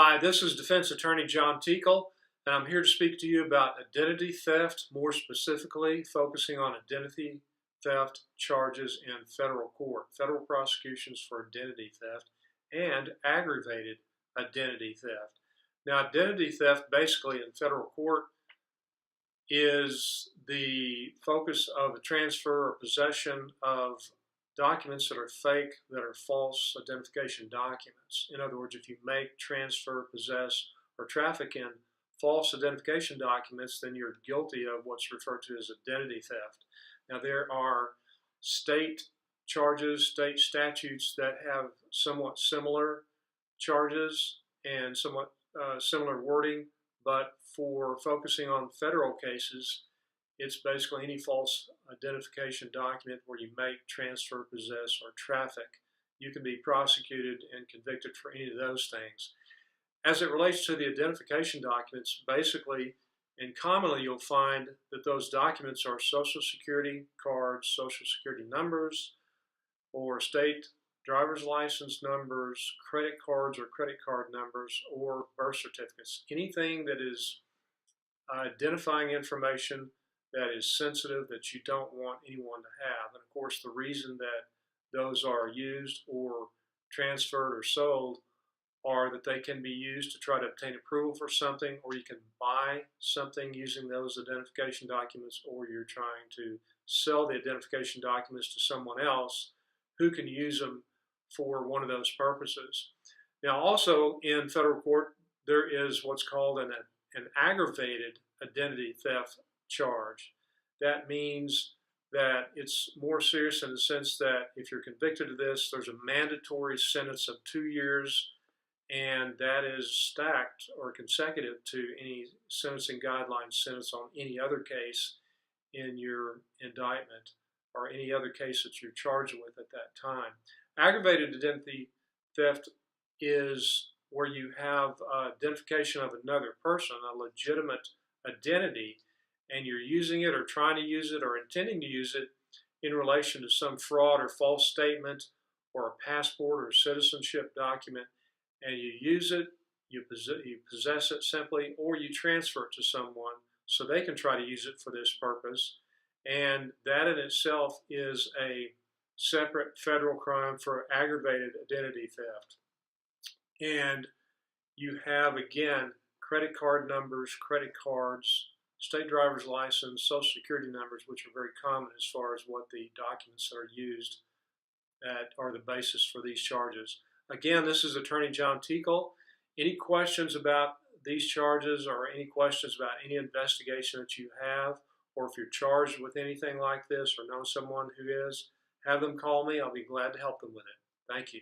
Hi, this is Defense Attorney John Teakell, and I'm here to speak to you about identity theft, more specifically focusing on identity theft charges in federal court, federal prosecutions for identity theft, and aggravated identity theft. Now, identity theft basically in federal court is the focus of the transfer or possession of documents that are fake, that are false identification documents. In other words, if you make, transfer, possess, or traffic in false identification documents, then you're guilty of what's referred to as identity theft. Now, there are state charges, state statutes that have somewhat similar charges and somewhat similar wording, but for focusing on federal cases, it's basically any false identification document where you make, transfer, possess, or traffic. You can be prosecuted and convicted for any of those things. As it relates to the identification documents, basically and commonly you'll find that those documents are Social Security cards, Social Security numbers, or state driver's license numbers, credit cards or credit card numbers, or birth certificates. Anything that is identifying information that is sensitive that you don't want anyone to have. And of course, the reason that those are used or transferred or sold are that they can be used to try to obtain approval for something, or you can buy something using those identification documents, or you're trying to sell the identification documents to someone else who can use them for one of those purposes. Now, also in federal court, there is what's called an aggravated identity theft charge. That means that it's more serious in the sense that if you're convicted of this, there's a mandatory sentence of 2 years, and that is stacked or consecutive to any sentencing guideline sentence on any other case in your indictment or any other case that you're charged with at that time. Aggravated identity theft is where you have identification of another person, a legitimate identity, and you're using it or trying to use it or intending to use it in relation to some fraud or false statement or a passport or citizenship document, and you use it, you possess it simply, or you transfer it to someone so they can try to use it for this purpose. And that in itself is a separate federal crime for aggravated identity theft. And you have, again, credit card numbers, credit cards, state driver's license, Social Security numbers, which are very common as far as what the documents that are used that are the basis for these charges. Again, this is Attorney John Teakell. Any questions about these charges or any questions about any investigation that you have, or if you're charged with anything like this or know someone who is, have them call me. I'll be glad to help them with it. Thank you.